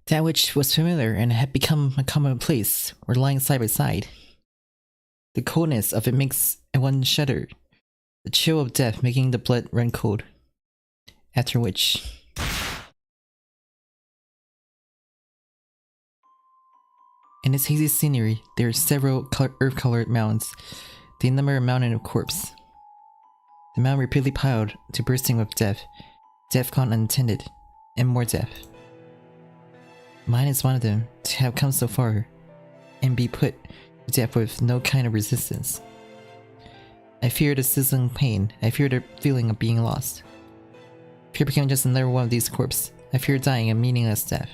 That which was familiar and had become a commonplace were lying side by side. The coldness of it makes one shudder, the chill of death making the blood run cold. After which... In this hazy scenery, there are several earth-colored mounds. They number a mountain of corpse. The mound repeatedly piled to bursting with death, death gone unattended, and more death. Mine is one of them, to have come so far, and be put to death with no kind of resistance. I fear the sizzling pain, I fear the feeling of being lost. I fear becoming just another one of these corpses. I fear dying a meaningless death.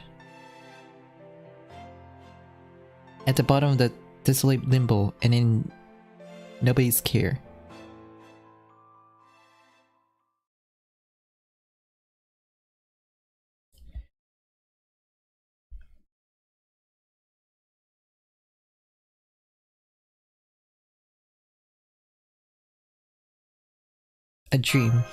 At the bottom of the desolate limbo and in nobody's care. A dream.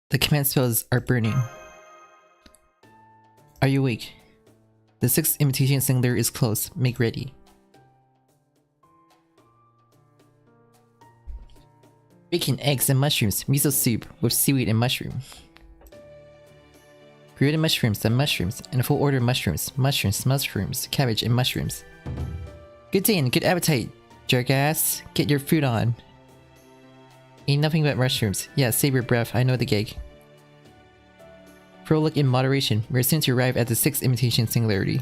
The command spells are burning. Are you awake? The 6th imitation singular is close. Make ready. Bacon, eggs, and mushrooms. Miso soup with seaweed and mushroom. Grilled mushrooms and mushrooms. In a full order of mushrooms. Mushrooms, cabbage, and mushrooms. Good day and good appetite, jerk-ass. Get your food on. Eat nothing but mushrooms. Yeah, save your breath, I know the gig. Frolic in moderation. We're soon to arrive at the 6th imitation singularity.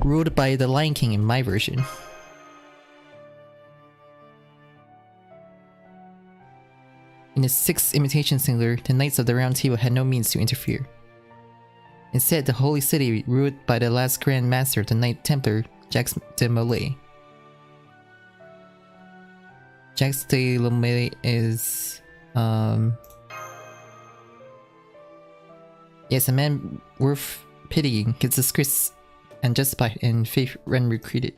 Ruled by the Lion King in my version. In the 6th imitation singular, the Knights of the Round Table had no means to interfere. Instead, the Holy City ruled by the last Grand Master, the Knight Templar, Jacques de Molay. Jacques de Molay is... yes, a man worth pitying, his disgrace and justified in faith when recruited.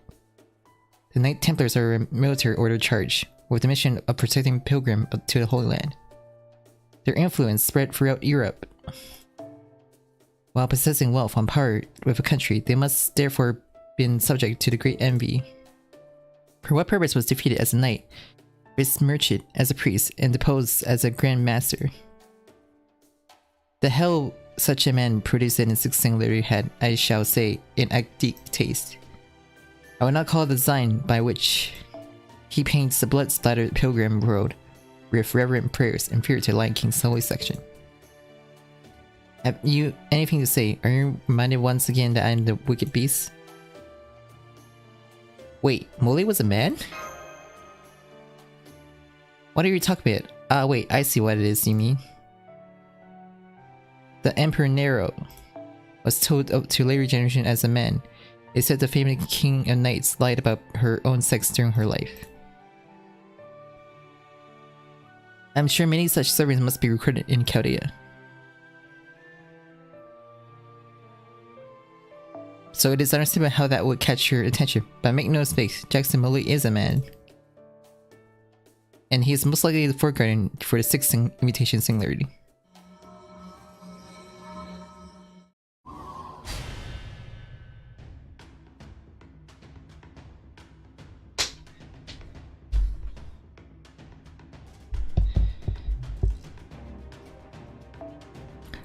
The Knight Templars are a military order charged with the mission of protecting pilgrims to the Holy Land. Their influence spread throughout Europe. While possessing wealth and power with a country, they must therefore be subject to the great envy. For what purpose was defeated as a knight, besmirched as a priest, and deposed as a grand master? The hell such a man produced in 6th singularity had, I shall say, an active taste. I will not call the design by which he paints the blood-splattered pilgrim road with reverent prayers inferior to Lion King's holy section. Have you anything to say? Are you reminded once again that I am the wicked beast? Wait, Molay was a man? What are you talking about? Ah, wait, I see what it is you mean. The Emperor Nero was told up to later generation as a man. It said the famous king of knights lied about her own sex during her life. I'm sure many such servants must be recorded in Chaldea. So it is understandable how that would catch your attention, but make no mistake, Jackson Molay is a man. And he is most likely the foreguardian for the 6th imitation singularity.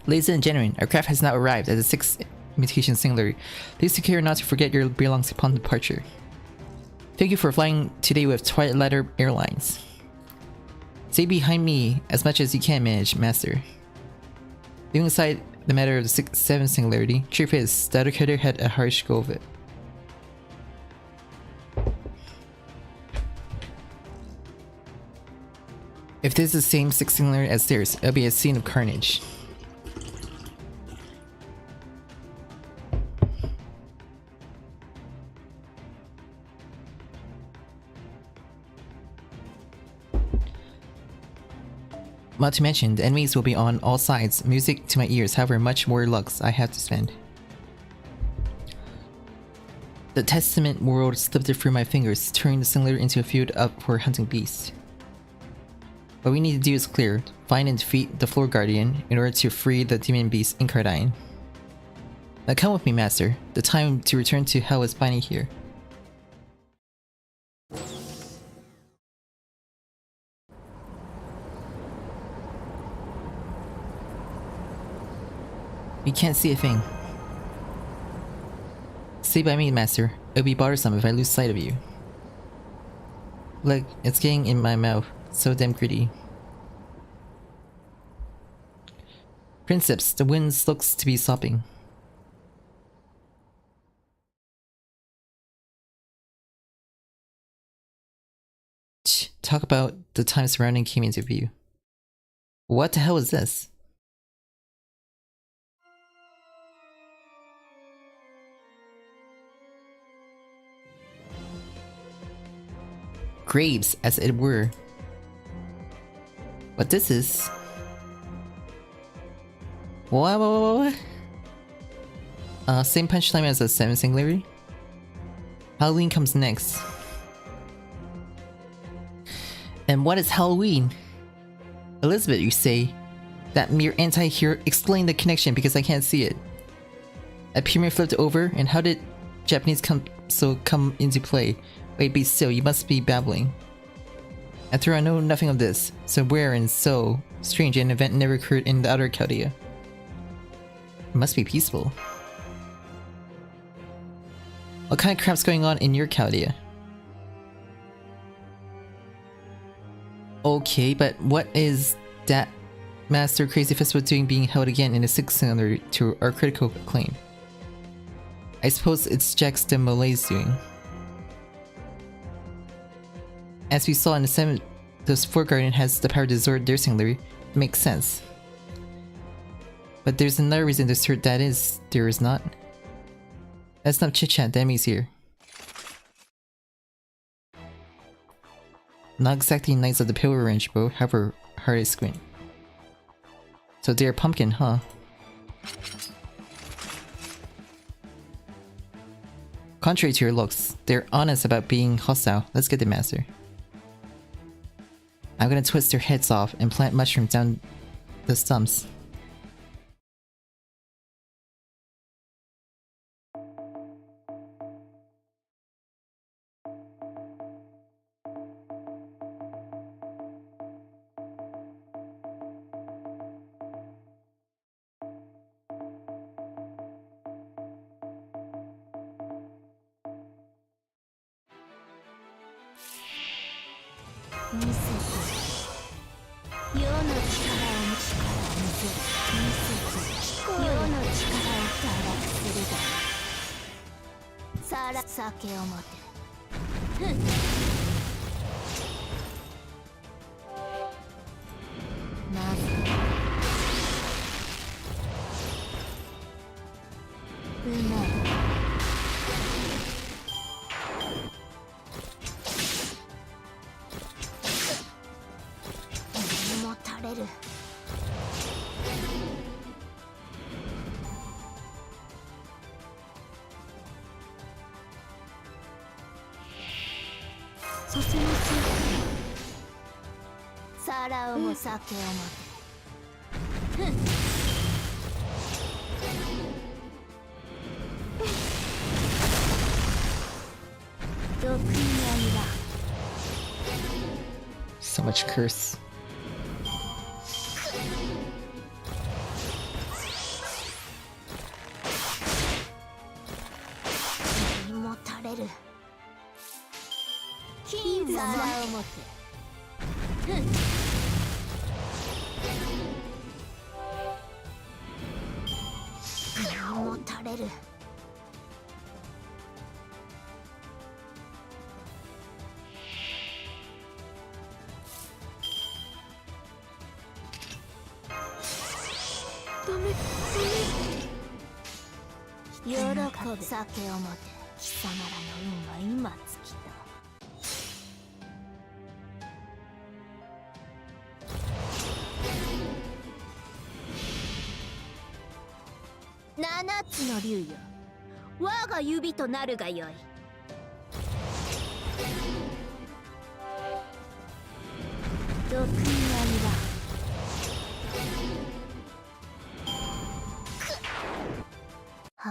Ladies and gentlemen, our craft has now arrived at the 6th imitation singularity. Please take care not to forget your belongings upon departure. Thank you for flying today with Twilight Ladder Airlines. Stay behind me as much as you can manage, Master. Leaving aside the matter of the 7th singularity, truth is, the other character had a harsh go of it. If this is the same 6th singularity as theirs, it'll be a scene of carnage. Not to mention, the enemies will be on all sides, music to my ears, however much more lux I have to spend. The testament world slipped through my fingers, turning the singularity into a field up for hunting beasts. What we need to do is clear, find and defeat the floor guardian in order to free the demon beast Incarnadine. Now come with me, master. The time to return to hell is finally here. You can't see a thing. Stay by me, master. It'll be bothersome if I lose sight of you. Look, it's getting in my mouth. So damn gritty. Princeps, the wind looks to be sopping. Talk about the time surrounding came into view. What the hell is this? Graves, as it were. But this is... What? Same punchline as the 7th singularity? Halloween comes next. And what is Halloween? Elizabeth, you say? That mere anti-hero, explain the connection because I can't see it. A pyramid flipped over, and how did Japanese come into play? Wait, be still, you must be babbling. After I know nothing of this, so rare and so strange an event never occurred in the outer Chaldea. It must be peaceful. What kind of crap's going on in your Chaldea? Okay, but what is that Master Crazy Festival doing being held again in the 6th cylinder to our critical acclaim? I suppose it's Jax de Molay's doing. As we saw in the 7th, the Floor Guardian has the power to exert their singularity. It makes sense. But there's another reason to assert that there is not. That's not chit-chat, the enemy's here. Not exactly Knights of the Pillar range, but however hard I squint. So they're pumpkin, huh? Contrary to your looks, they're honest about being hostile. Let's get the master. I'm gonna twist their heads off and plant mushrooms down the stumps. So much curse.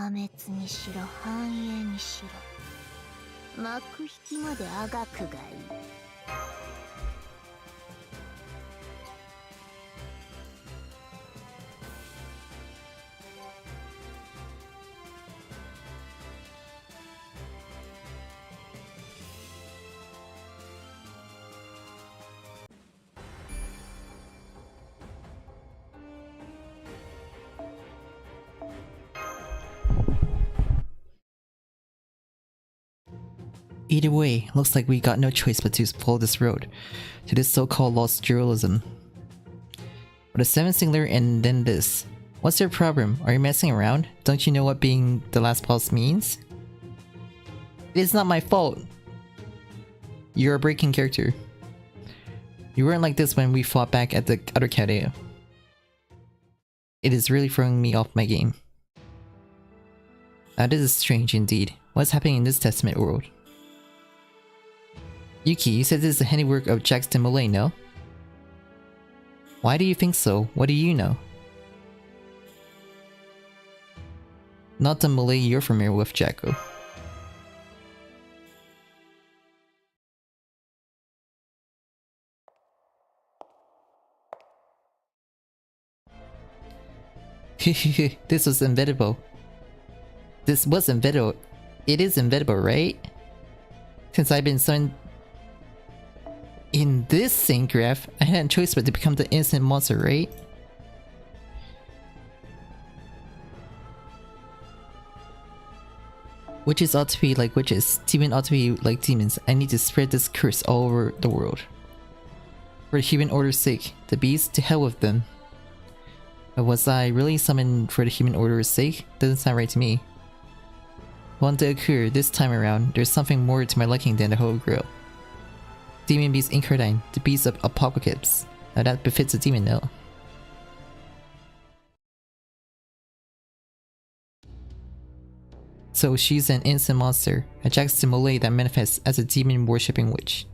滅にしろ繁栄にしろ、幕引きまであがくがいい。Either way, looks like we got no choice but to follow this road to this so-called lost dualism. But a 7 singular and then this. What's your problem? Are you messing around? Don't you know what being the last boss means? It is not my fault! You're a breaking character. You weren't like this when we fought back at the other Cadeo. It is really throwing me off my game. Now this is strange indeed. What's happening in this testament world? Yuki, you said this is the handiwork of Jackson Malay, no? Why do you think so? What do you know? Not the Malay you're familiar with, Jacko. This was inevitable. This was inevitable. It is inevitable, right? Since I've been summoned in this same graph, I had a choice but to become the innocent monster, right? Witches ought to be like witches, demons ought to be like demons. I need to spread this curse all over the world. For the human order's sake, the beasts, to hell with them. But was I really summoned for the human order's sake? Doesn't sound right to me. Want to occur this time around, there's something more to my liking than the Holy Grail. Demon beast Incarnine, the beast of Apocalypse. Now that befits a demon, no? So she's an innocent monster, a Jackson Malay that manifests as a demon worshipping witch.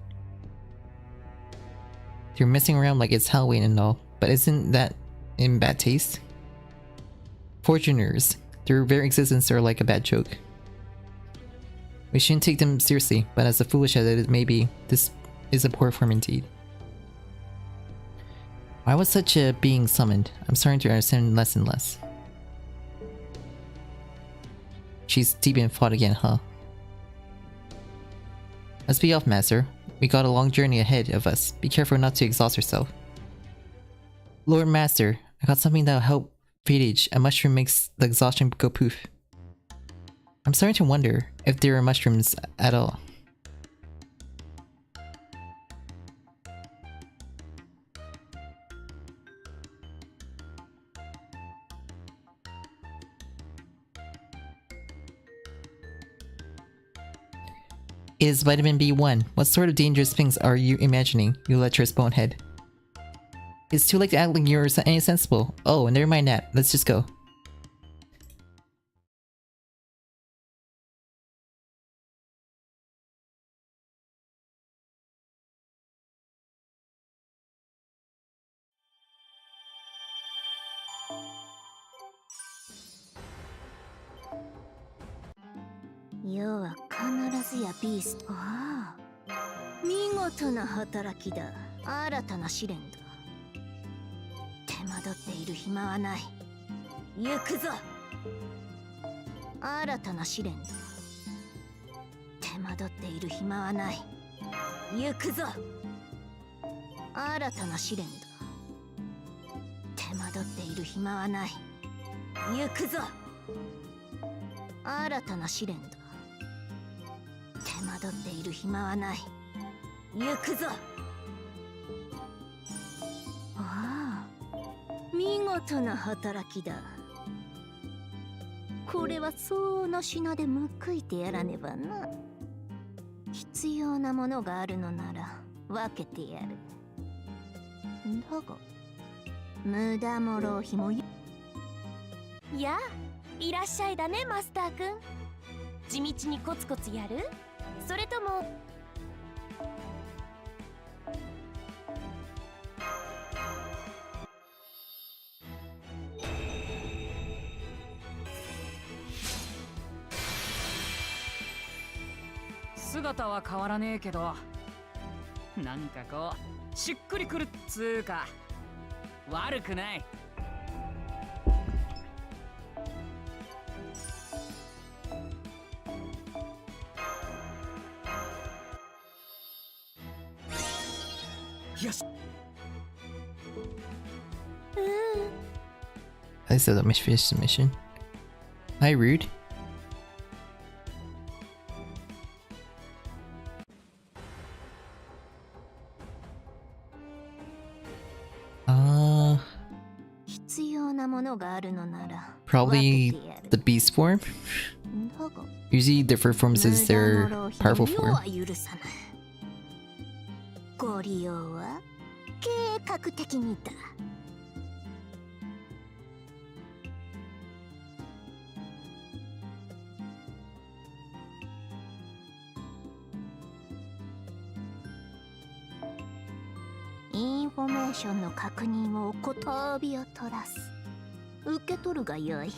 You're messing around like it's Halloween and all, but isn't that in bad taste? Fortuners, their very existence are like a bad joke. We shouldn't take them seriously, but as foolish as it may be, this is a poor form indeed. Why was such a being summoned? I'm starting to understand less and less. She's deep in thought again, huh? Let's be off, Master. We got a long journey ahead of us. Be careful not to exhaust yourself. Lord Master, I got something that'll help fadage. A mushroom makes the exhaustion go poof. I'm starting to wonder if there are mushrooms at all. It is vitamin B1. What sort of dangerous things are you imagining, you lecherous bonehead? It's too late to act like you're any sensible. Oh, never mind that. Let's just go.ビースト。ああ、見事な働きだ。新たな試練だ。手間取っている暇はない。行くぞ。新たな試練だ。手間取っている暇はない。行くぞ。新たな試練だ。手間取っている暇はない。行くぞ。新たな試練だ。手間取っている暇はない。行くぞ。ああ、見事な働きだ。これは相応の品で報いてやらねばな。必要なものがあるのなら分けてやる。だが無駄も浪費も。やあ、いらっしゃいだね、マスターくん。地道にコツコツやる？それとも姿は変わらねえけど、なんかこうしっくりくるっつうか悪くない。よし。I still don't finish the mission. Hi, rude. Uh, 必要なものがあるのなら probably 分けてやる。 the beast form. だが Usually different forms is their 無駄の浪費 powerful を世は form. 許さない。ご利用は計画的にだ。インフォメーションの確認をことびを取らす。受け取るがよい。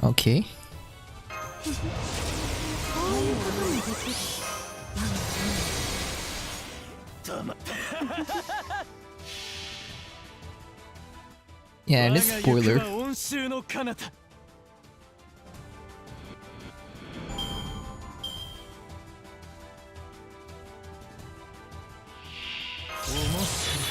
Okay. Yeah, and a spoiler. 温州の彼方。面白い。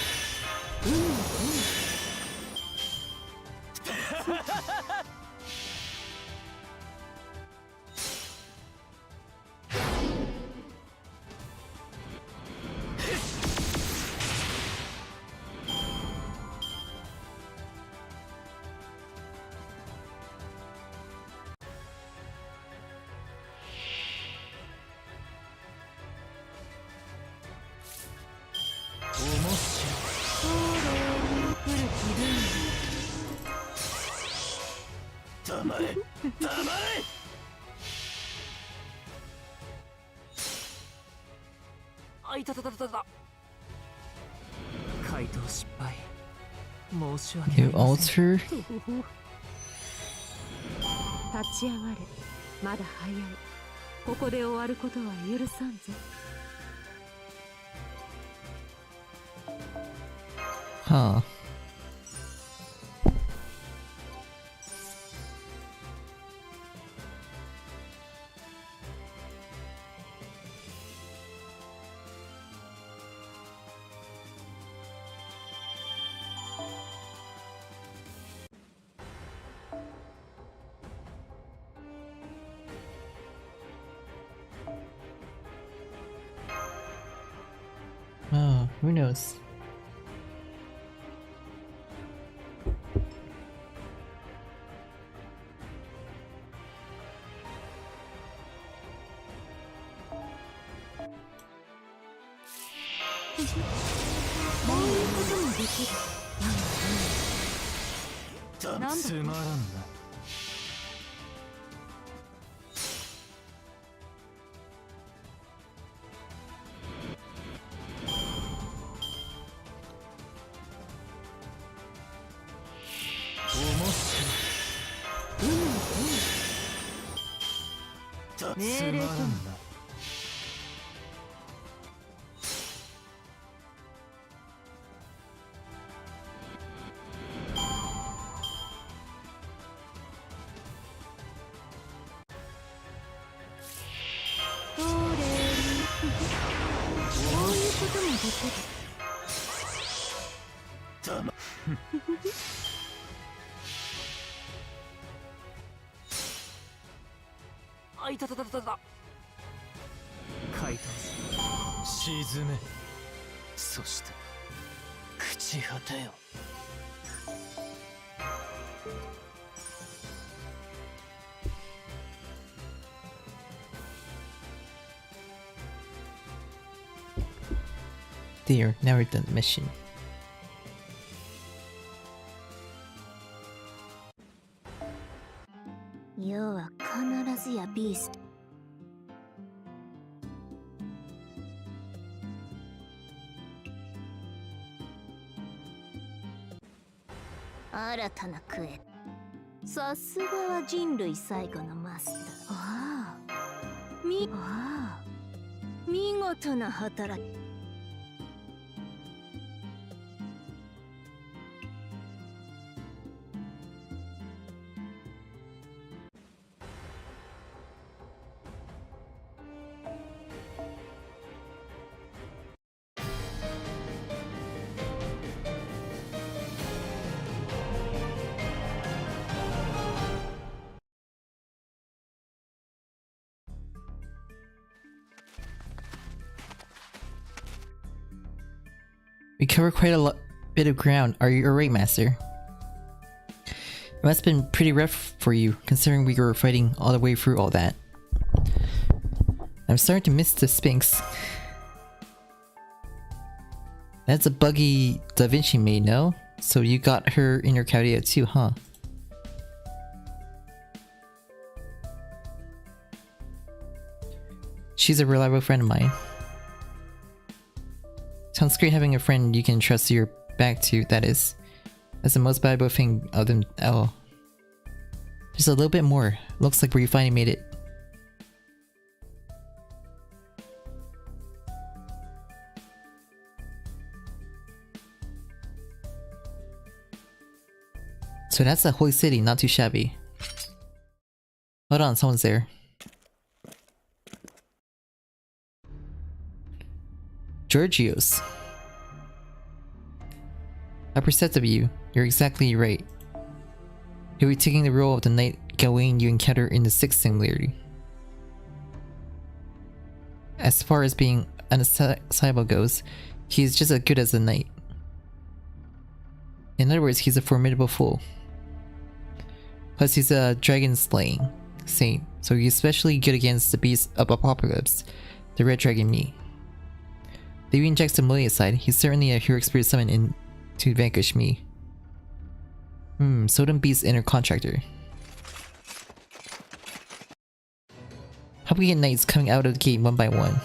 黙れ、黙れ。あいたたたたた。回答失敗。申し訳あ New りません。 altar. 立ち上がれ。まだ早い。ここで終わることは許さんぞ。Huh. Oh, who knows? Damn, つまらんな。面白い。つまらんな。あいたたたたた。沈め、そして朽ち果てよ。There, now we're done the mission. 要は必ずやビースト。新たなクエ。さすがは人類最後のマスター。ああ、見事な働き。We covered quite a bit of ground. Are you alright, Master? It must have been pretty rough for you, considering we were fighting all the way through all that. I'm starting to miss the Sphinx. That's a buggy Da Vinci made, no? So you got her in your Caldea too, huh? She's a reliable friend of mine. Sounds great having a friend you can trust your back to, that is. That's the most valuable thing of them all. Just a little bit more. Looks like we finally made it. So that's the holy city, not too shabby. Hold on, someone's there. Georgios. How perceptive of you. You're exactly right. He'll be taking the role of the Knight Gawain you encounter in the 6th singularity. As far as being unassailable goes, he is just as good as a knight. In other words, he's a formidable foe. Plus he's a dragon slaying saint, so he's especially good against the beast of Apocalypse, the red dragon me. If he injects the Mesiah side, he's certainly a heroic spirit summoned in to vanquish me. Sodom Beast's inner contractor. How we get knights coming out of the gate one by one?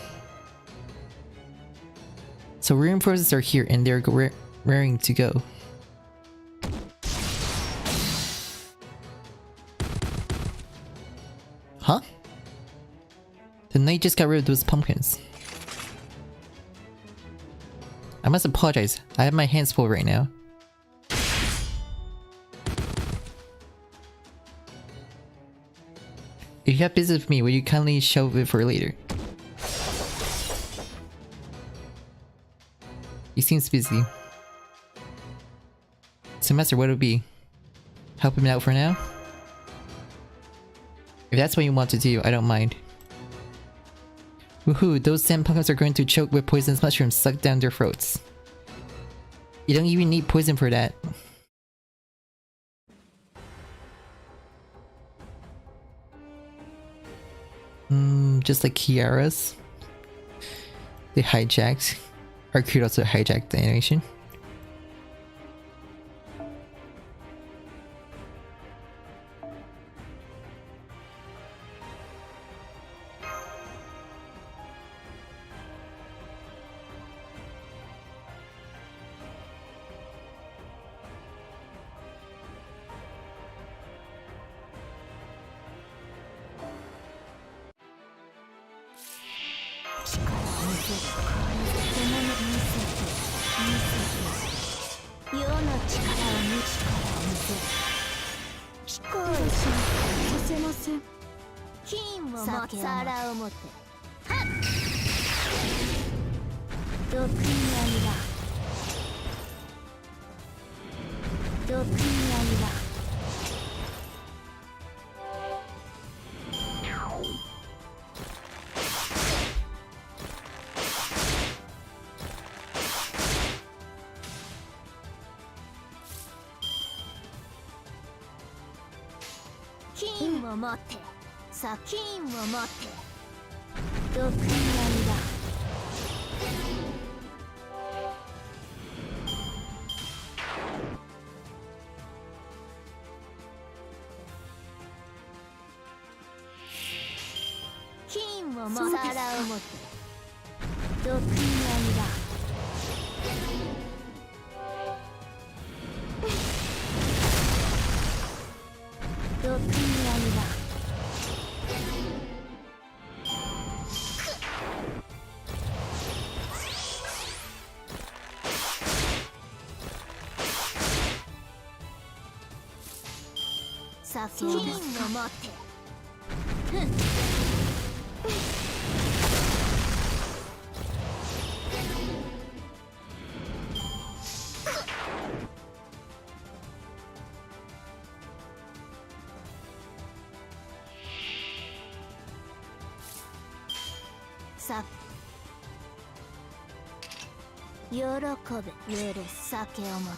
So reinforcements are here and they're raring to go. Huh? The knight just got rid of those pumpkins. I must apologize. I have my hands full right now. If you have business with me, will you kindly shelve it for later? He seems busy. Semester, what would it be? Help him out for now? If that's what you want to do, I don't mind. Woohoo, those sand pumpkins are going to choke with poisonous mushrooms sucked down their throats. You don't even need poison for that. Just like Kiara's. They hijacked. Arcade also hijacked the animation. を持ってさ金を持って毒槍だ。金を持って皿を持って毒槍だ。毒槍だ。さ金を持ってさ喜べ許す酒を持て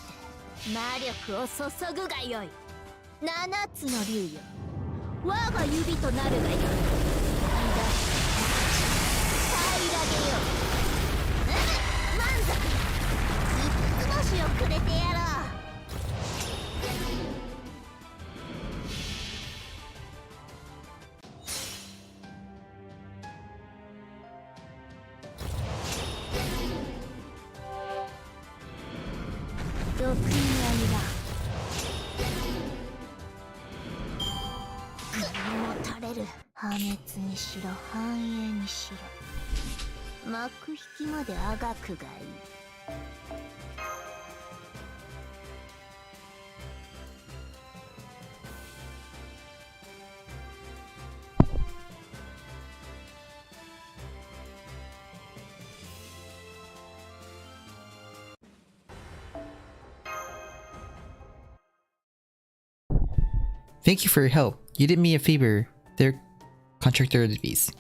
魔力を注ぐがよい。七つの竜よ我が指となるがよい。平らげよう。満足五つ星をくれてやろう。毒槍だ。何も垂れる。破滅にしろ繁栄にしろ幕引きまであがくがいい。Thank you for your help. You did me a favor, there, contractor of the beast.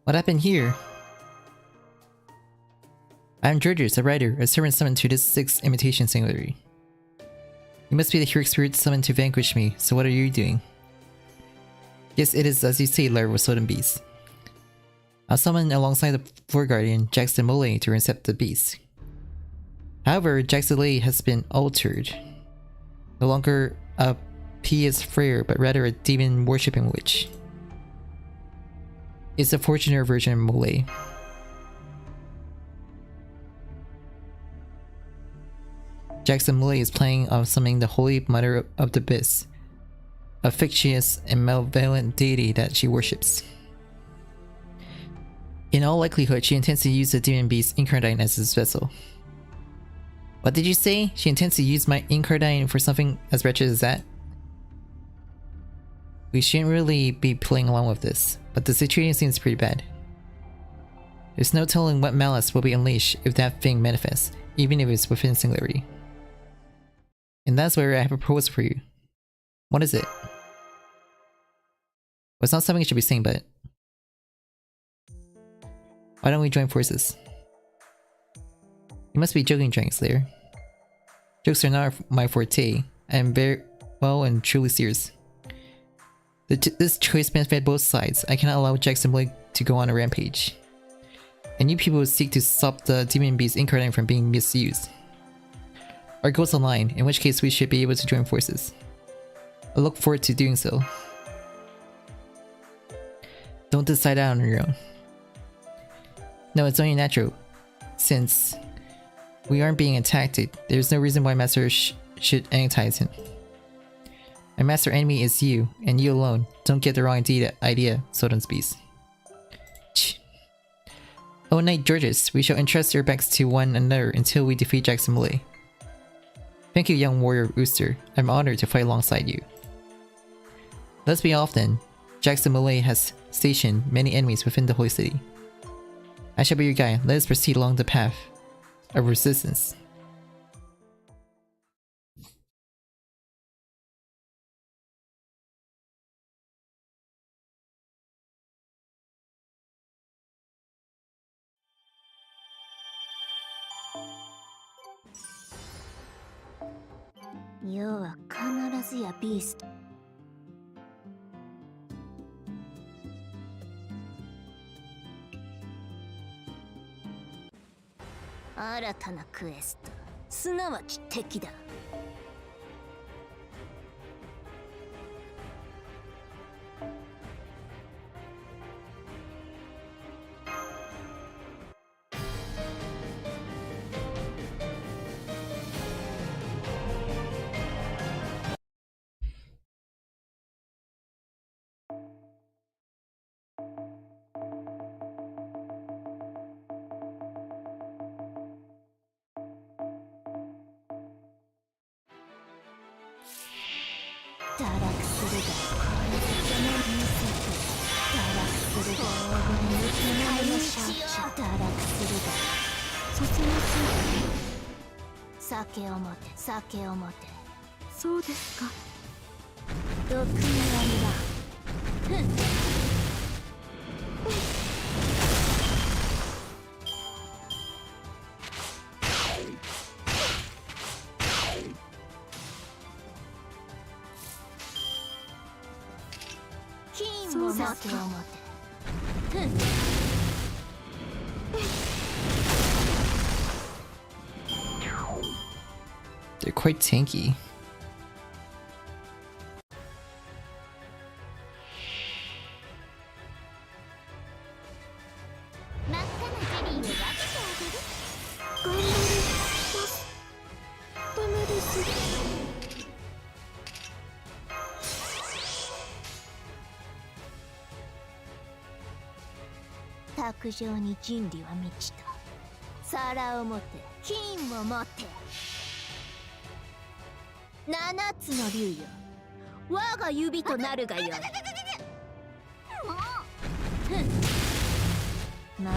What happened here? I'm Georges, a writer, a servant summoned to this 6th imitation singularity. You must be the heroic spirit summoned to vanquish me, so what are you doing? Yes, it is as you say, Lord of Soden Beast. I'll summon alongside the floor guardian, Jackson Mole, to intercept the beast. However, Jackson Mole has been altered. No longer a pious frayer, but rather a demon-worshipping witch. It's a fortunate version of Mole. Jackson Mole is planning on summoning the Holy Mother of the Abyss, a fictitious and malevolent deity that she worships. In all likelihood, she intends to use the demon beast Incarnadine as his vessel. What did you say? She intends to use my Incarnadine for something as wretched as that? We shouldn't really be playing along with this, but the situation seems pretty bad. There's no telling what malice will be unleashed if that thing manifests, even if it's within singularity. And that's where I have a proposal for you. What is it? Well, it's not something you should be saying, but... why don't we join forces? You must be joking, Dragon Slayer. Jokes are not my forte. I am very well and truly serious. This choice benefits both sides. I cannot allow Jackson Blake to go on a rampage. And you people seek to stop the demon beast Incarnate from being misused. Our goals align, in which case we should be able to join forces. I look forward to doing so. Don't decide out on your own. No, it's only natural. Since we aren't being attacked, there's no reason why Master should antagize him. My master enemy is you, and you alone. Don't get the wrong idea, Soden's Beast. Oh Knight Georges, we shall entrust your backs to one another until we defeat Jackson Mole. Thank you, young warrior Rooster. I'm honored to fight alongside you. Let's be off then. Jackson Mole has stationed many enemies within the Holy City. I shall be your guide. Let us proceed along the path of resistance. 新たなクエスト、すなわち敵だ。堕落するがこの流石、堕落するが無気のシャチ、堕落するがそその酒を持て、酒を持て。そうですか。毒の網だ。ふん。金を持て、酒を持て。ふん。They're quite tanky. 真っ赤なゼリーを分けてあげる。頑張ります。ダメです。卓上に人理は満ちた。皿を持て、金を持て。七つの竜よ、我が指となるがよい。ふん。なぜ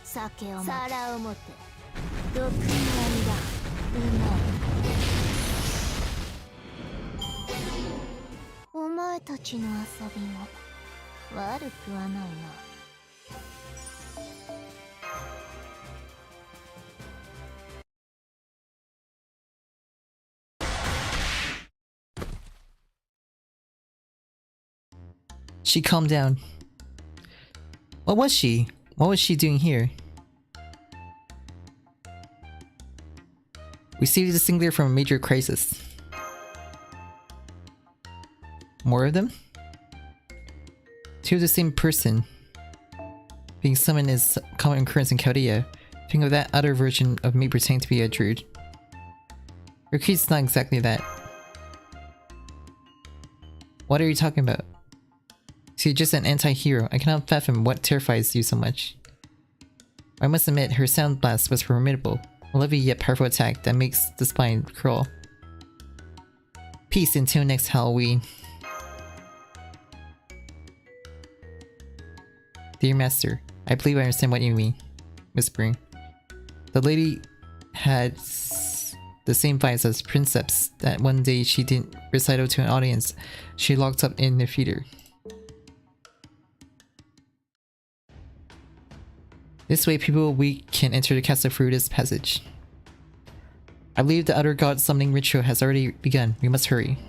酒を持て、皿を持て。毒の網だ。うまい。お前たちの遊びも悪くはないな。She calmed down. What was she? What was she doing here? We saved the singular from a major crisis. More of them? Two of the same person. Being summoned is a common occurrence in Chaldea. Think of that other version of me pretending to be a druid. Reikosaka's not exactly that. What are you talking about? She's just an anti-hero. I cannot fathom what terrifies you so much. I must admit, her sound blast was formidable. A lovely yet powerful attack that makes the spine crawl. Peace until next Halloween. Dear Master, I believe I understand what you mean. Whispering. The lady had the same vibes as Princeps that one day she did recital to an audience she locked up in the theater. This way people weak can enter the castle through this passage. I believe the other god summoning ritual has already begun. We must hurry.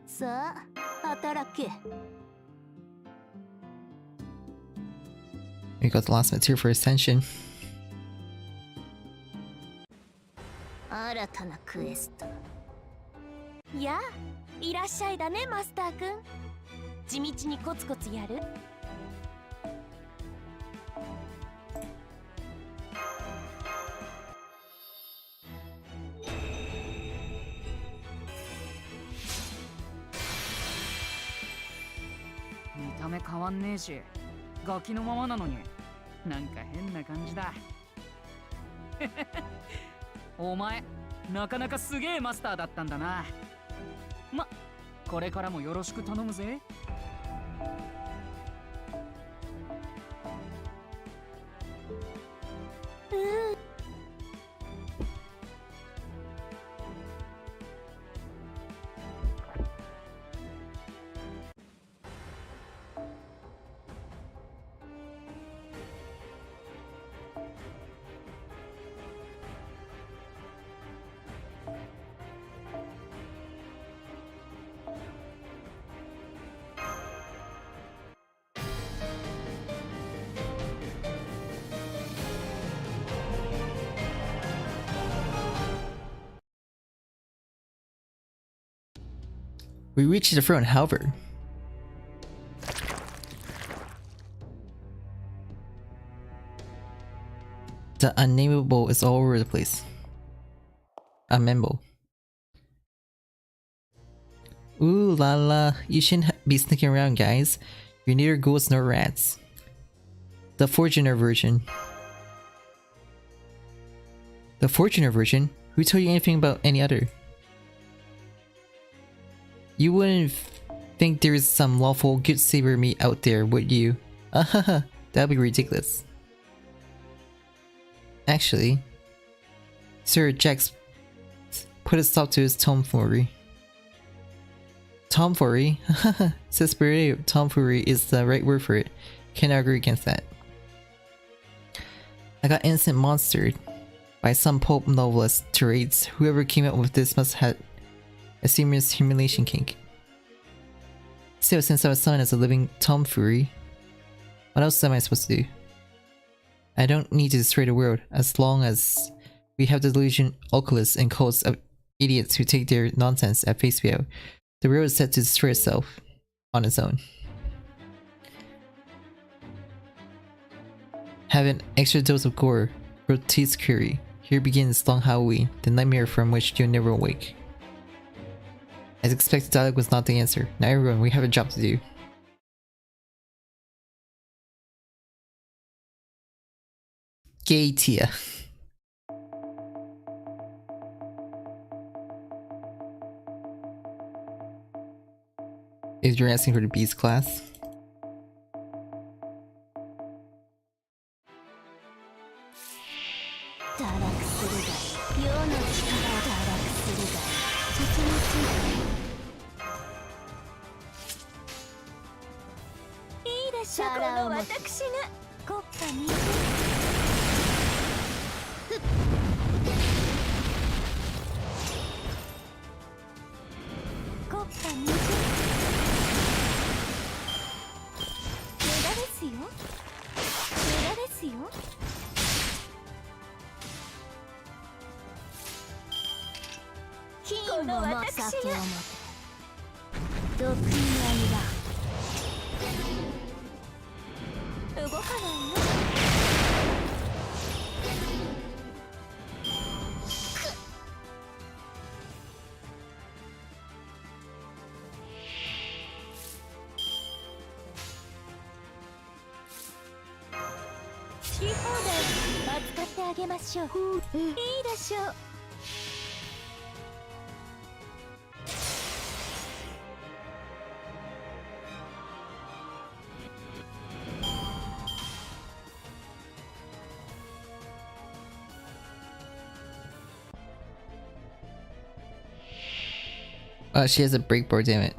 Sa, hatarake. We got the last material for ascension. 新たなクエスト。やあ、いらっしゃいだねマスターくん。地道にコツコツやる。見た目変わんねえし、ガキのままなのになんか変な感じだ。お前なかなかすげえマスターだったんだな。ま、これからもよろしく頼むぜ。We reached the front, however. The unnameable is all over the place. Unmembo. Ooh la la, you shouldn't be sneaking around, guys. You're neither ghouls nor rats. The Fortuner version. The Fortuner version? Who told you anything about any other? You wouldn't think there's some lawful good saber meat out there, would you? Ahaha, that'd be ridiculous. Actually, Sir Jax put a stop to his tomfoolery. Tomfoolery? Haha, Cesperia tomfoolery is the right word for it. Can't argue against that. I got innocent monstered by some pulp novelist tirades. Whoever came up with this must have a serious humiliation kink. Still, since I was summoned as a living tomfoolery, what else am I supposed to do? I don't need to destroy the world, as long as we have the delusion occultists and cults of idiots who take their nonsense at face value. The world is set to destroy itself on its own. Have an extra dose of gore, grotesque fury. Here begins Long Halloween, the nightmare from which you'll never awake. As expected, dialogue was not the answer. Now everyone, we have a job to do. Gay Tia. Is you're asking for the beast class? Oh, she has a breakboard, damn it.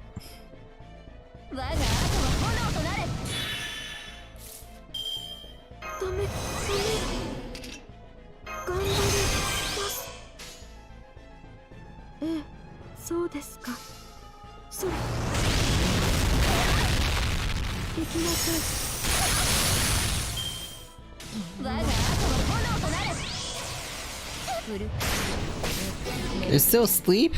They're still asleep?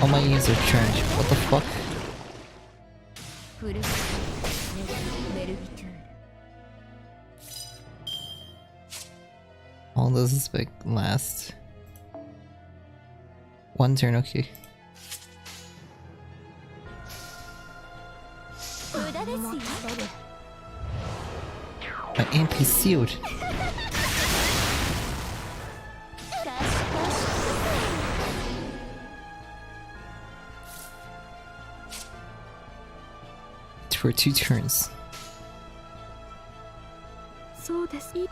All my units are trash. What the fuck? Fuck. フルメルビトゥール long does this spec last? 1 turn, okay. 無駄ですよ。 My MP sealed. For 2 turns. そうですね。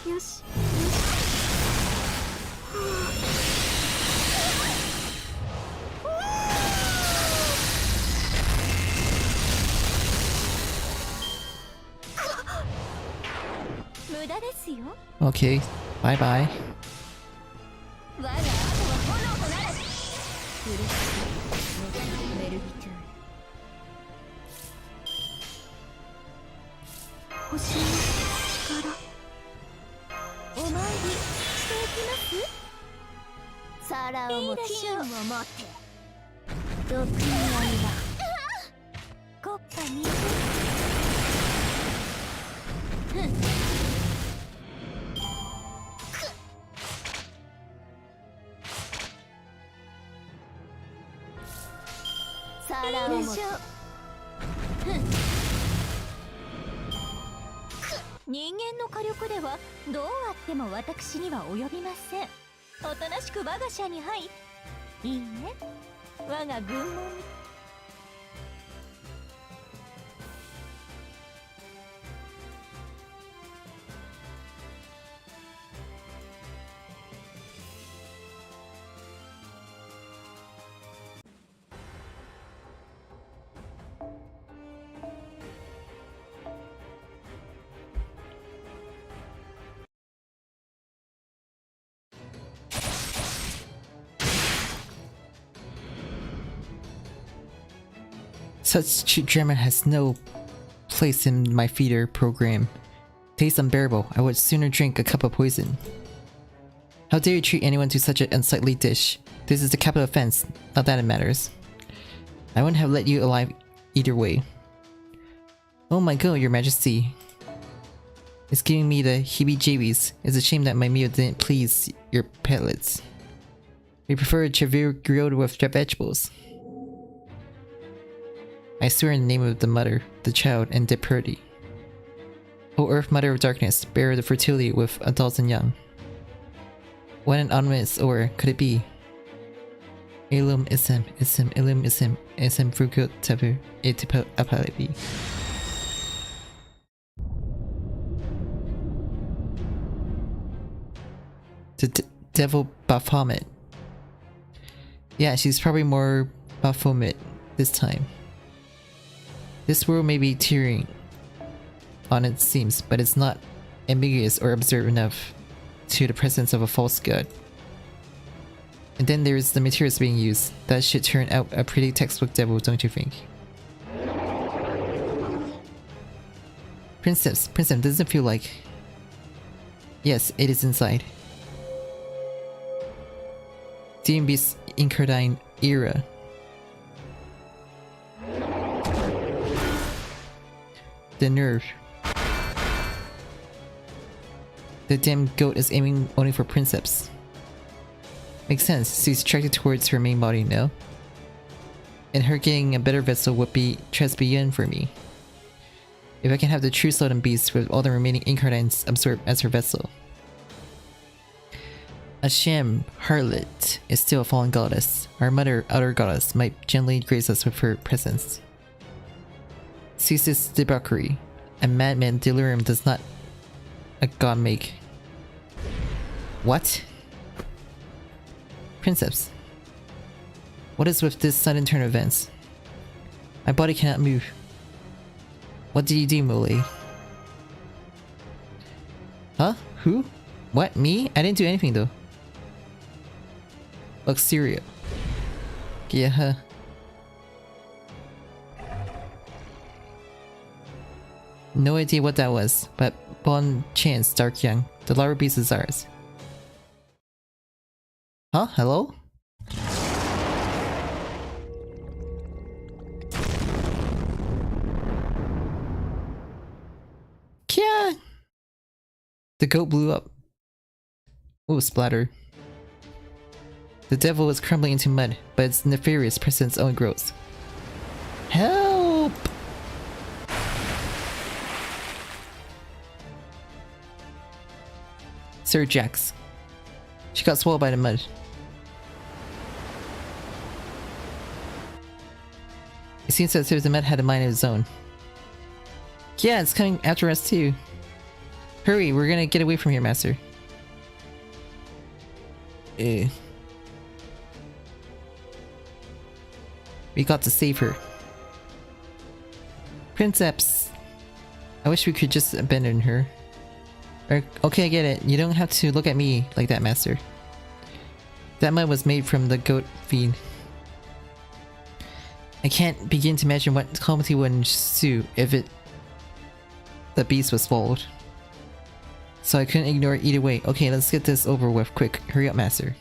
よし。無駄ですよ。 Okay, bye bye. 我が後は炎となる。嬉しい。メルギトゥ星の力。お参りしていきます。皿をも金を持って毒に合いは国家に皿を持って人間の火力ではどうあっても私には及びません。おとなしく我が社に入いいね、我が軍門に。Such cheap German has no place in my feeder program. Tastes unbearable. I would sooner drink a cup of poison. How dare you treat anyone to such an unsightly dish? This is a capital offense, not that it matters. I wouldn't have let you alive either way. Oh my god, your majesty. It's giving me the heebie-jeebies. It's a shame that my meal didn't please your palates. We prefer a chavir grilled with vegetables. I swear in the name of the mother, the child, and the purity. O Earth, Mother of Darkness, bear the fertility with adults and young. What an ominous or could it be? Ilum ism, ilum ism frugal tabu, etipo apalibi. The devil Baphomet. Yeah, she's probably more Baphomet this time. This world may be tearing on its seams, but it's not ambiguous or absurd enough to the presence of a false god. And then there's the materials being used. That should turn out a pretty textbook devil, don't you think? Princess, doesn't feel like... Yes, it is inside. DMB's Incardine era. The nerve. The damn goat is aiming only for Princeps. Makes sense, she's attracted towards her main body, no? And her getting a better vessel would be Tresbyan for me. If I can have the true Slotham beast with all the remaining Incardines absorbed as her vessel. A sham Harlot is still a fallen goddess. Our mother, outer goddess, might gently grace us with her presence. Cease this debauchery. A madman delirium does not a god make. What? Princeps. What is with this sudden turn of events? My body cannot move. What did you do, Mole? Huh? Who? What? Me? I didn't do anything though. Luxuria. Yeah, huh. No idea what that was, but bon chance, Dark Young. The larva beast is ours. Huh? Hello? The goat blew up. Ooh, splatter. The devil is crumbling into mud, but its nefarious presence only grows. Help! Sir Jax. She got swallowed by the mud. It seems as if the mud had a mind of its own. Yeah, it's coming after us too. Hurry, we're gonna get away from here, Master. We got to save her. Princeps! I wish we could just abandon her. Okay, I get it. You don't have to look at me like that, Master. That mud was made from the goat feed. I can't begin to imagine what calamity would ensue if the beast was swallowed. So I couldn't ignore it either way. Okay, let's get this over with quick. Hurry up, Master.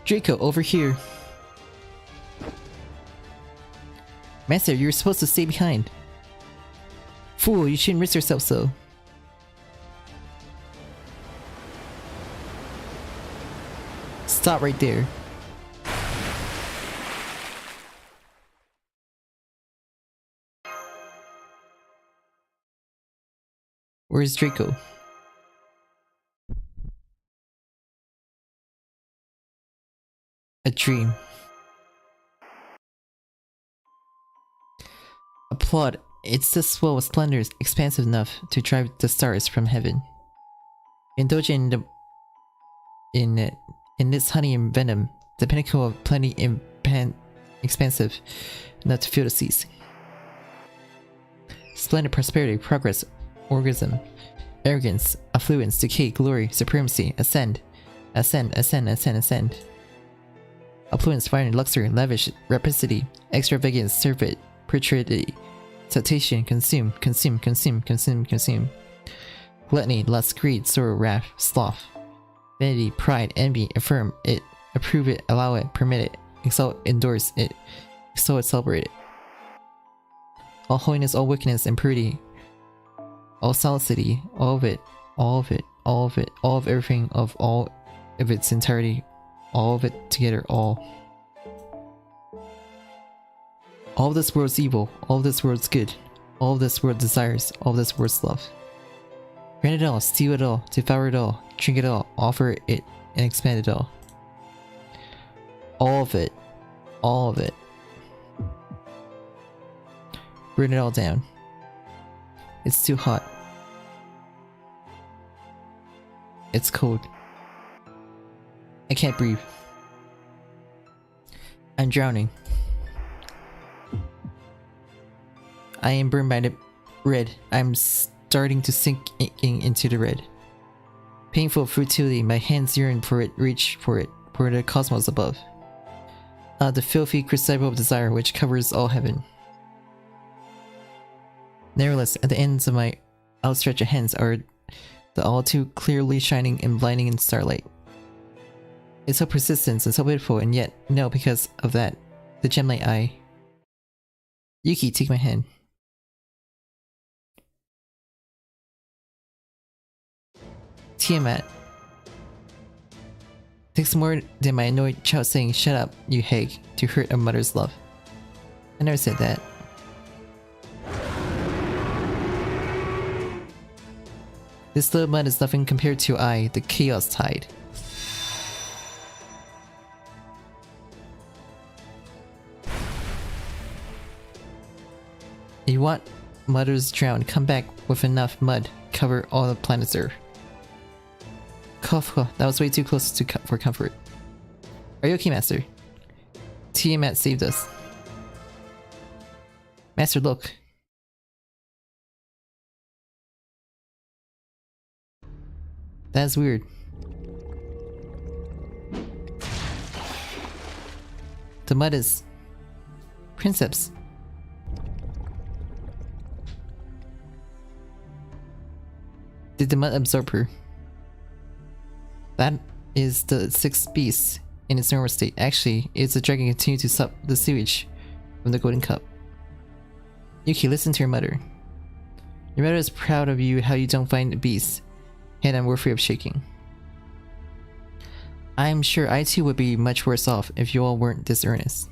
Draco, over here. Master, you're supposed to stay behind. Fool, you shouldn't risk yourself so. Stop right there. Where's Draco? A dream. Applaud. It's the swell of splendors expansive enough to drive the stars from heaven. Indulge in this honey and venom, the pinnacle of plenty expansive enough to fill the seas. Splendid prosperity, progress, orgasm, arrogance, affluence, decay, glory, supremacy, ascend, ascend, ascend, ascend, ascend. Affluence, fire, luxury, lavish, rapacity, extravagance, servite, perpetuity, satiation, consume, consume, consume, consume, consume. Gluttony, lust, greed, sorrow, wrath, sloth. Vanity, pride, envy, affirm it, approve it, allow it, permit it, exalt, endorse it, extol it, celebrate it. All holiness, all wickedness, impurity, all solicity, all of it, all of it, all of it, all of everything of all of its entirety, all of it together, all. All of this world's evil, all of this world's good, all of this world desires, all of this world's love. Grant it all, steal it all, devour it all, drink it all, offer it and expand it all. All of it, all of it. Burn it all down. It's too hot. It's cold. I can't breathe. I'm drowning. I am burned by the red. I'm starting to sink into the red. Painful futility, my hands yearn for it, reach for it, for the cosmos above. The filthy crucible of desire which covers all heaven. Nevertheless, at the ends of my outstretched hands are the all too clearly shining and blinding in starlight. It's so persistent and so beautiful, and yet, no, because of that, the gem-light eye. Yuki, take my hand. Tiamat. Takes more than my annoyed child saying, "Shut up, you hag," to hurt a mother's love. I never said that. This little mud is nothing compared to I, the chaos tide. You want mothers drowned, come back with enough mud, cover all the planet's earth. Cough, that was way too close for comfort. Are you okay, Master? Tiamat saved us. Master, look. That's weird. The mud is... Princeps. Did the mud absorb her? That is the sixth beast in its normal state. Actually, it's the dragon continue to sup the sewage from the golden cup. Yuki, listen to your mother. Your mother is proud of you how you don't find a beast, and I'm worthy of shaking. I'm sure I too would be much worse off if you all weren't this earnest.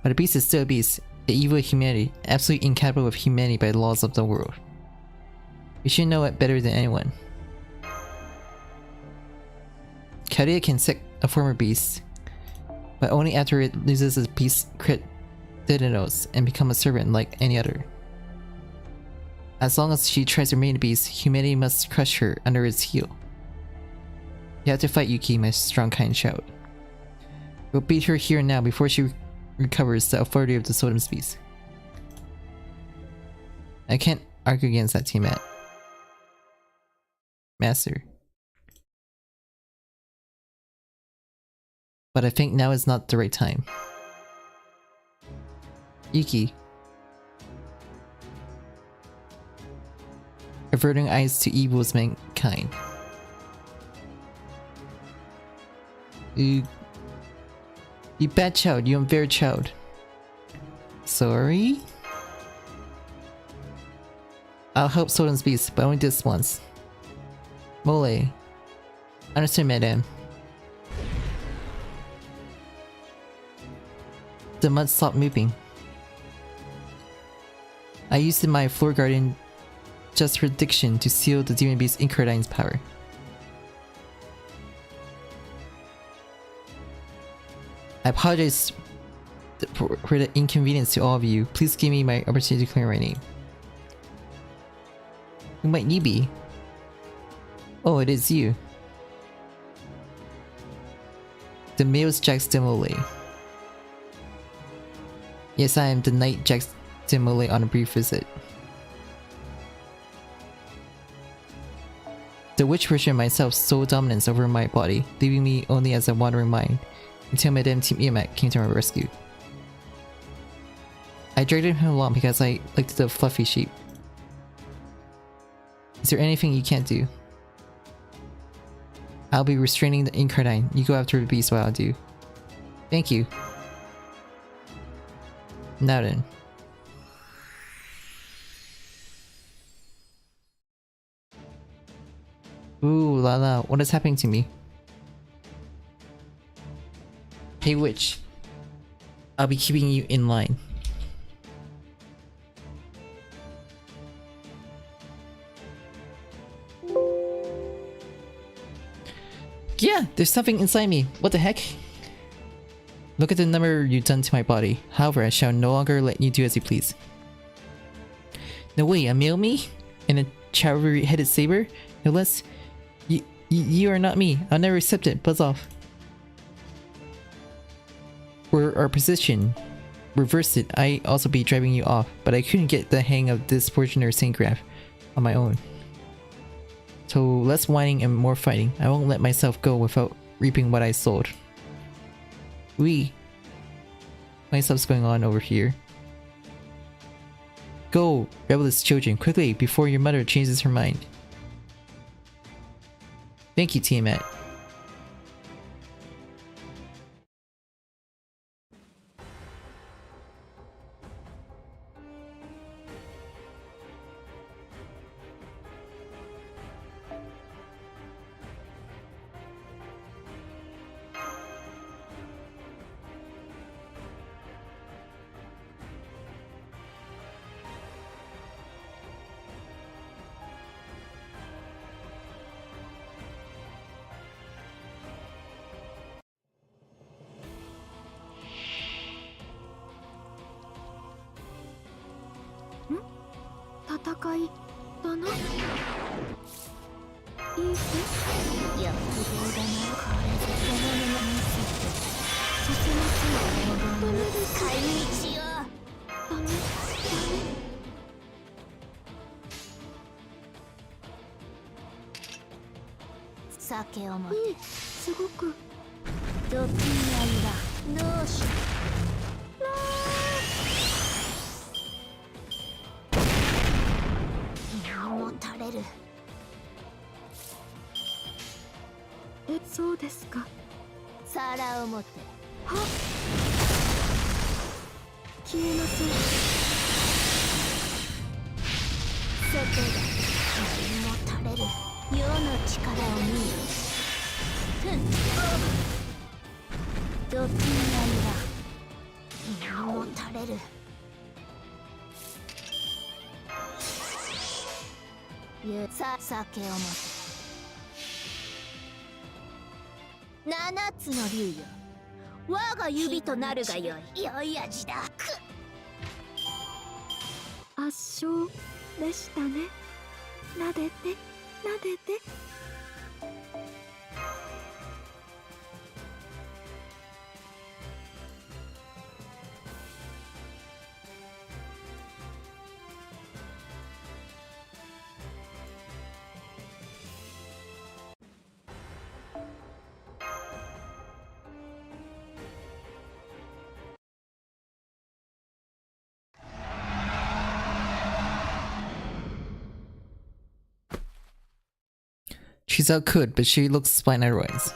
But a beast is still a beast, the evil of humanity, absolutely incapable of humanity by the laws of the world. You should know it better than anyone. Karia can sick a former beast, but only after it loses its beast crit Thanatos and become a servant like any other. As long as she tries to remain a beast, humanity must crush her under its heel. You have to fight Yuki, my strong kind shout. We'll beat her here and now before she recovers the authority of the Sodom's beast. I can't argue against that, Tiamat. Master. But I think now is not the right time. Yuki. Averting eyes to evil's mankind. You bad child, you unfair child. Sorry? I'll help Sodom's beast, but only this once. Mole. Understood, madame. The mud stopped moving. I used my floor guardian just for diction to seal the demon beast's incardine's power. I apologize for the inconvenience to all of you. Please give me my opportunity to clear my name. Who might you be? Oh, it is you. The male's Jax Demole. Yes, I am the Knight Jax Demole on a brief visit. The witch version of myself stole dominance over my body, leaving me only as a wandering mind, until Madame Tiamat came to my rescue. I dragged him along because I liked the fluffy sheep. Is there anything you can't do? I'll be restraining the Incardine. You go after the beast while I do. Thank you. Now then. Ooh la la, what is happening to me? Hey witch. I'll be keeping you in line. Yeah, there's something inside me. What the heck? Look at the number you've done to my body. However, I shall no longer let you do as you please. No way, a male me? And a cavalry-headed saber? No less? You are not me. I'll never accept it. Buzz off. For our position, reversed it, I'd also be driving you off, but I couldn't get the hang of this portion or sync graph on my own. So less whining and more fighting. I won't let myself go without reaping what I sowed. My stuff's going on over here. Go, rebellious children, quickly, before your mother changes her mind. Thank you, Tiamat. She's out good, but she looks fine otherwise.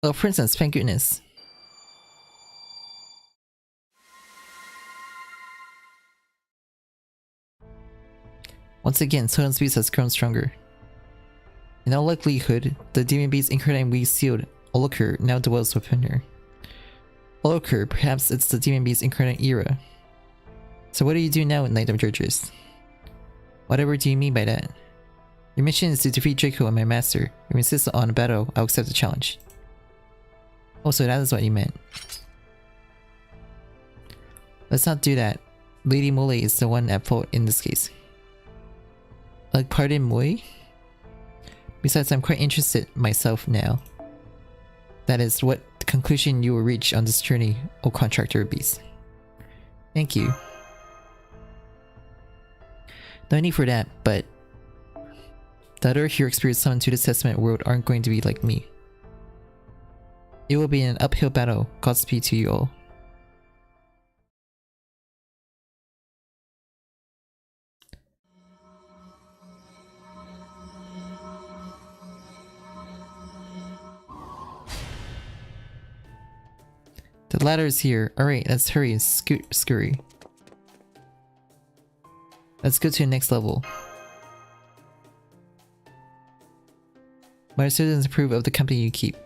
Oh, princess, thank goodness. Once again, Sodan's beast has grown stronger. In all likelihood, the demon beast incarnate we sealed, Olokur, now dwells within her. Olokur, perhaps it's the demon beast incarnate era. So what do you do now, Knight of Judges? Whatever do you mean by that? Your mission is to defeat Draco and my master. If you insist on a battle, I'll accept the challenge. Oh, so that is what you meant. Let's not do that. Lady Mole is the one at fault in this case. Like, pardon, Moi? Besides, I'm quite interested myself now. That is what conclusion you will reach on this journey, O Contractor Beast. Thank you. No need for that, but the other hero spirits summoned to the Testament world aren't going to be like me. It will be an uphill battle. Godspeed to you all. The ladder is here. Alright, let's hurry and scurry. Let's go to the next level. My students approve of the company you keep.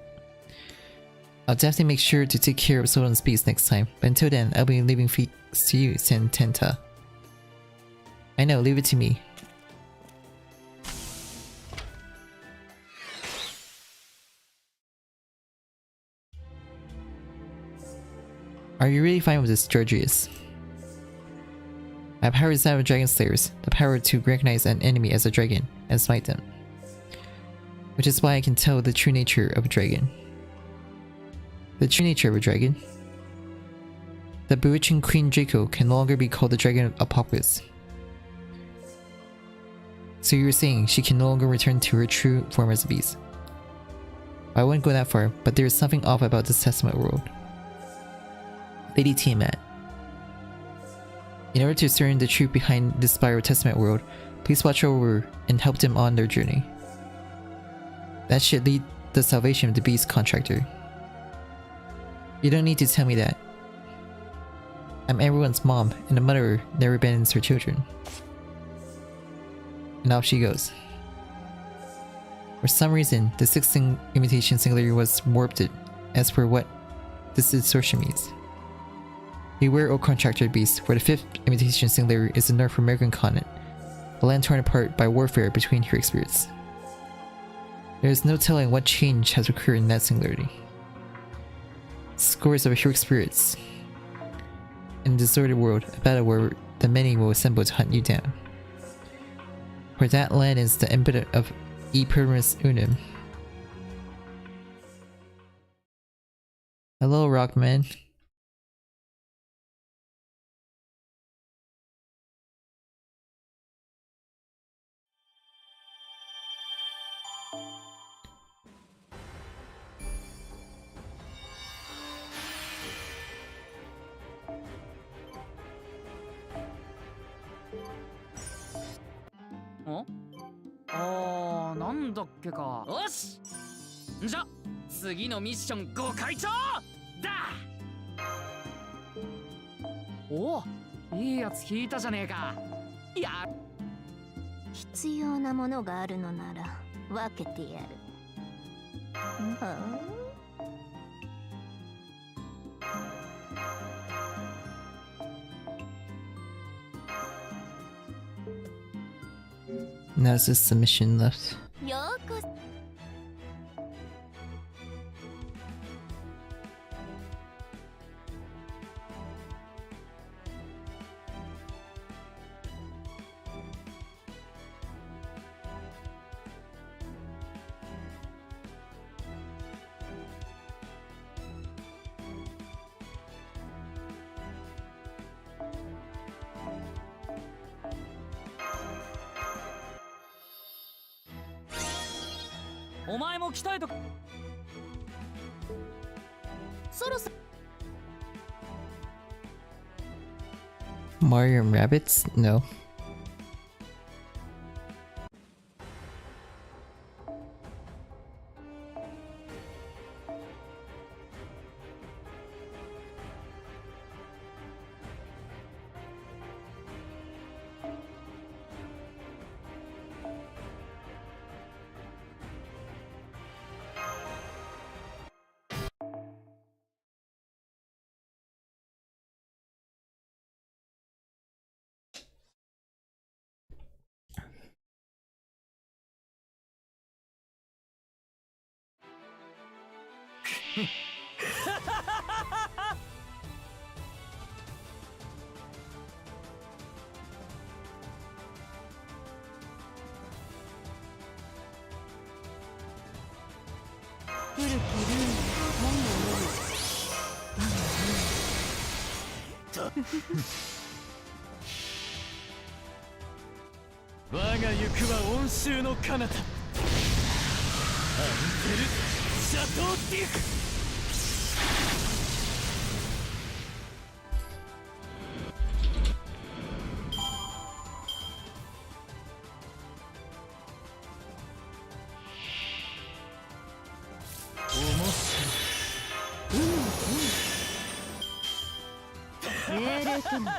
I'll definitely make sure to take care of Sodan's beast next time, but until then, I'll be leaving feet to you, Sententa. I know, leave it to me. Are you really fine with this, Georgius? My power is that of Dragon Slayers, the power to recognize an enemy as a dragon and smite them. Which is why I can tell the true nature of a dragon. The true nature of a dragon? The bewitching Queen Draco can no longer be called the Dragon of Apocalypse. So you were saying she can no longer return to her true form as a beast. I wouldn't go that far, but there is something off about this Testament world. Lady Tiamat. In order to discern the truth behind this spiral Testament world, please watch over and help them on their journey. That should lead the salvation of the beast contractor. You don't need to tell me that. I'm everyone's mom, and a mother never abandons her children. And off she goes. For some reason, the sixth imitation singularity was warped as for what this distortion means. Beware, O contractor beast, for the fifth imitation singularity is the North American continent, a land torn apart by warfare between heroic spirits. There is no telling what change has occurred in that singularity. Scores of heroic spirits. In a deserted world, a battle where the many will assemble to hunt you down. For that land is the embodiment of E Permanus Unum. Hello, Rockman.なんだっけか。よし、じゃ次のミッションご開帳だ。お、いいやつ引いたじゃねえか。いや、必要なものがあるのなら分けてやる。Now it's just the mission left. ようこそ。お前も鍛えとく。そろそろ Mario and rabbits? No.我が行くは温州の彼方アンテル・シャトーティフ。命令とも。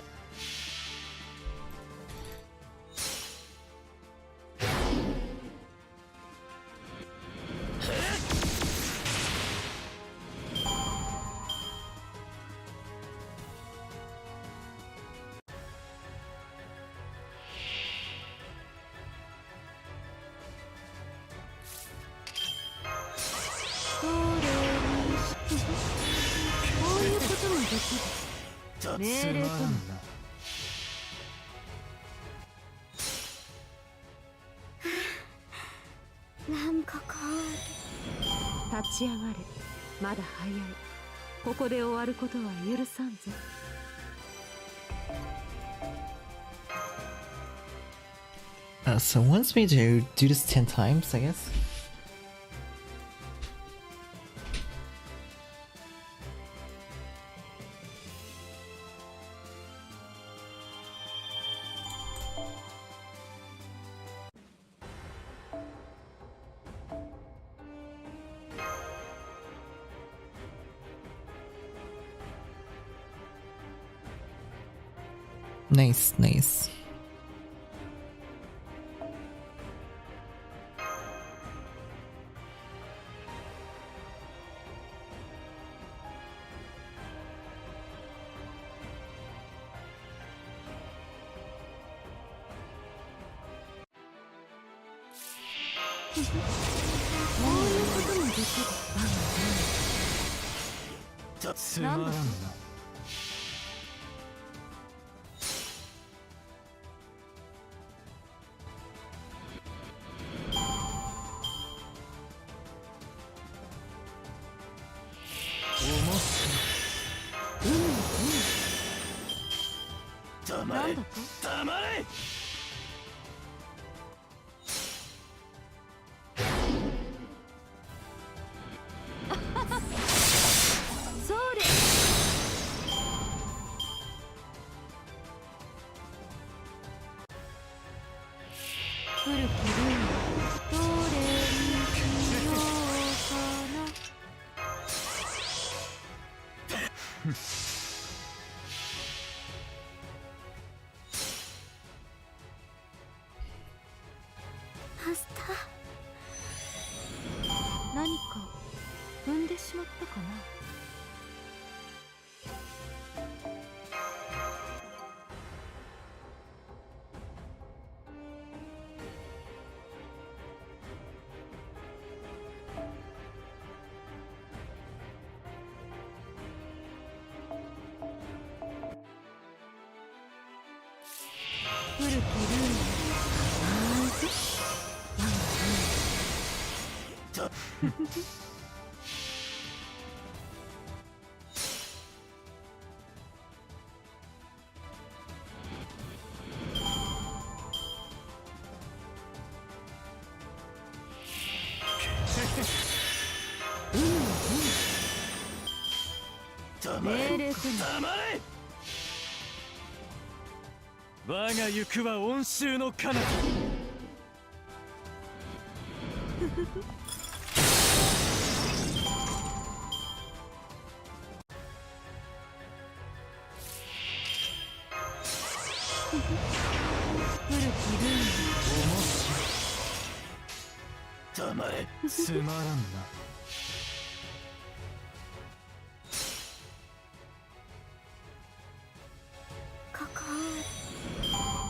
こういうこともできる。命令とも。なんかか立ち上がれ。まだ早い。ここで終わることは許さんぞ。So wants me to do this 10 times, I guess. Nice, nice.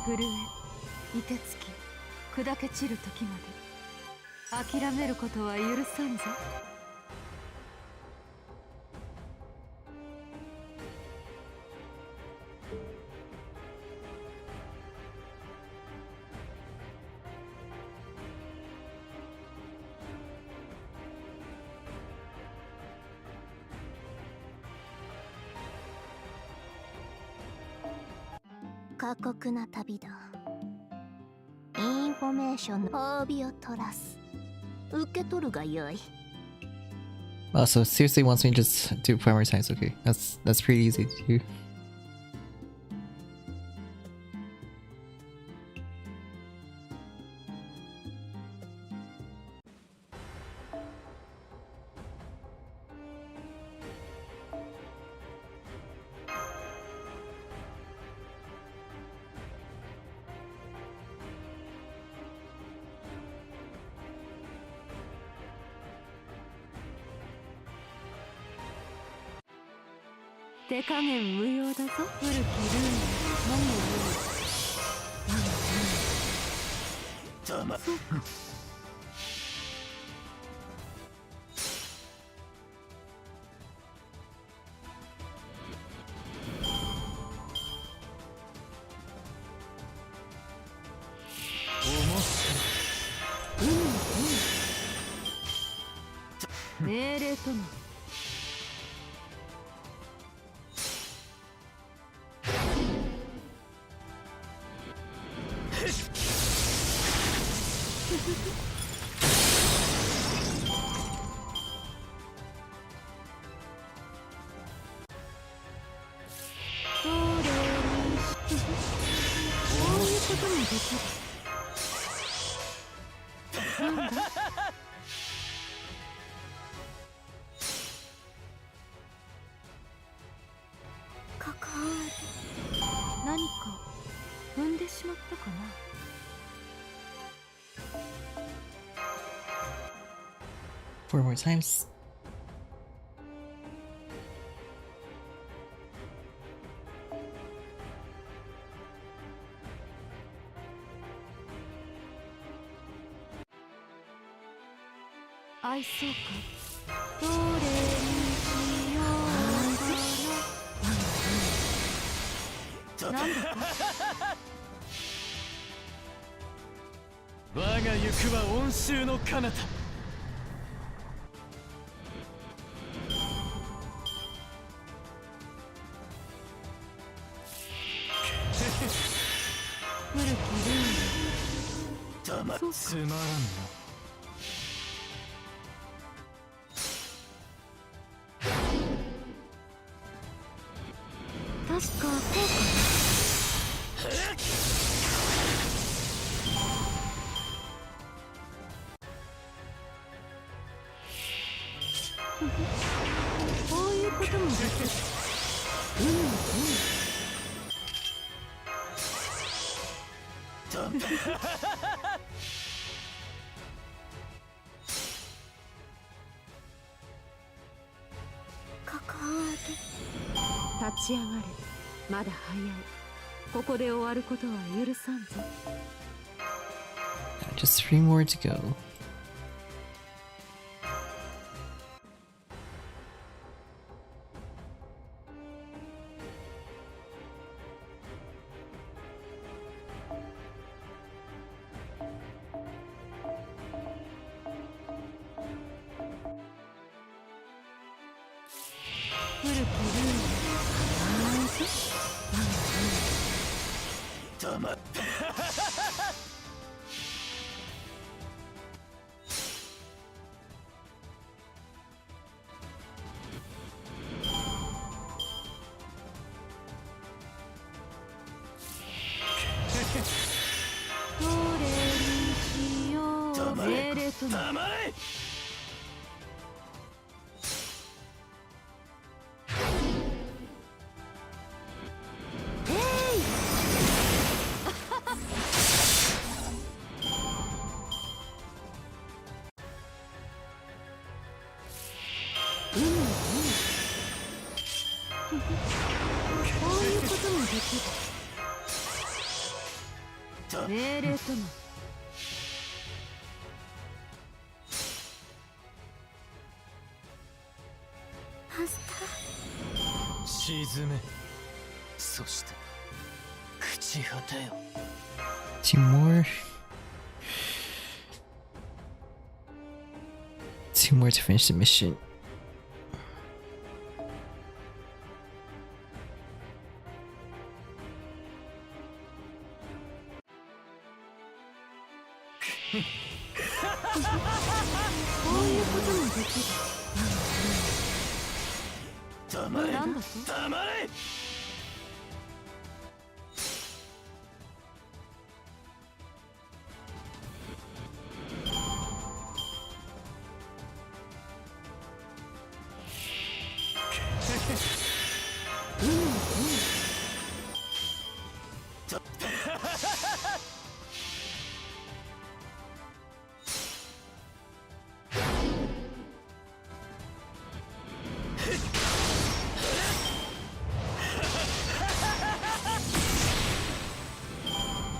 震え、凍てつき、砕け散る時まで諦めることは許さんぞ。過酷な旅だ。インフォメーションの褒美を取らす。受け取るがよい。So seriously wants me to just do primary science. Okay, that's pretty easy to do.手加減無用だぞ。古きルール何を言う。そうか。命令とも。どれにしてこういうこともできる。なんだ関わ何か踏んでしまったかな。Four more times.「愛そうかどれにしようかな」なんだか我が行くは温州の彼方。古きル黙っつまらんな。ール確かこうかな。こういうこともできる。関わ立ち上がれ。まだ早い。ここで終わることは許さんぞ。 Just 3 more to go.命令とも。マスタ沈め。そして朽ち果てよ。 2 more. 2 more to finish the mission.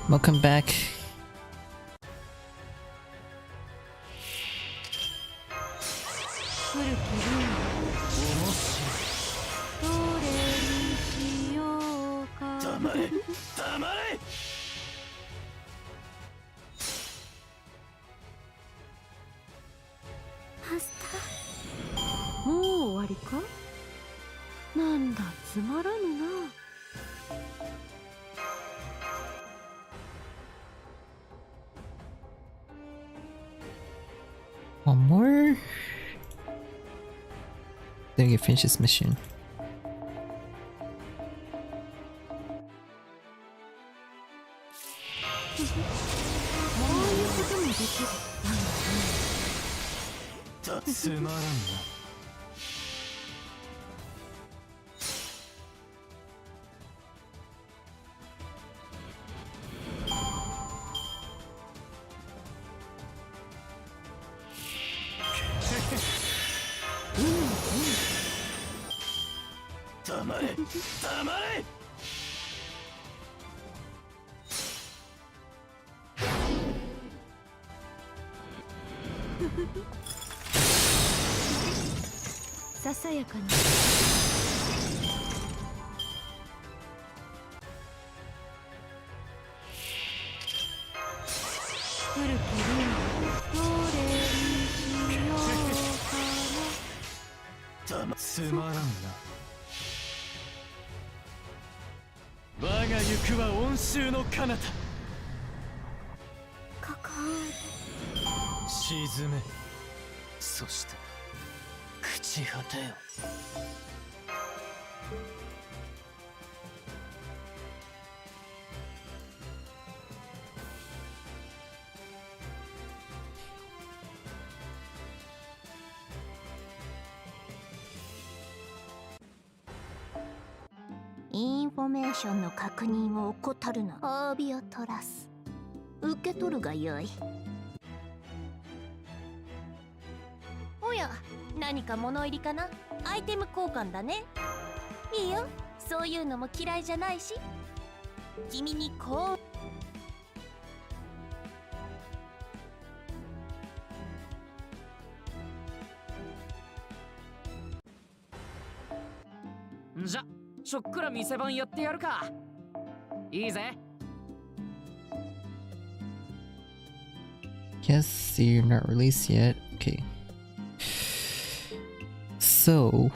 Welcome back. One more. Then you finish this mission.ささやかに古きルールどれにしようかな。つまらんな。我が行くは温州の彼方。ここ沈め。そして朽ち果てよ。インフォメーションの確認を怠るな。褒美を取らす。受け取るがよい。おや、何か物入りかな。アイテム交換だね。いいよ、そういうのも嫌いじゃないし。君にこうじゃちょっくら店番やってやるか。いいぜ。 Yes, you're not released yet. Okay. So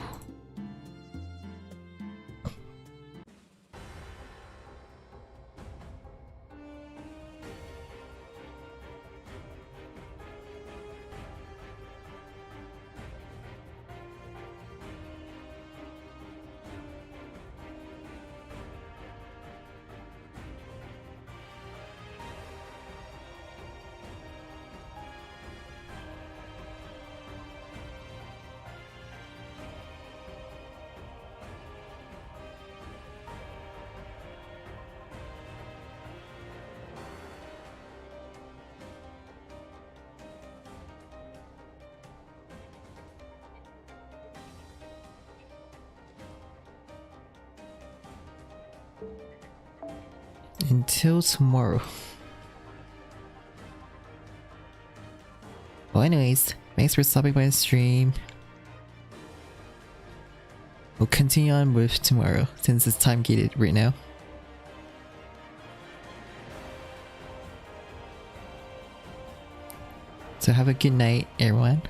until tomorrow. Well, anyways, thanks for stopping by the stream. We'll continue on with tomorrow since it's time gated right now. So have a good night, everyone.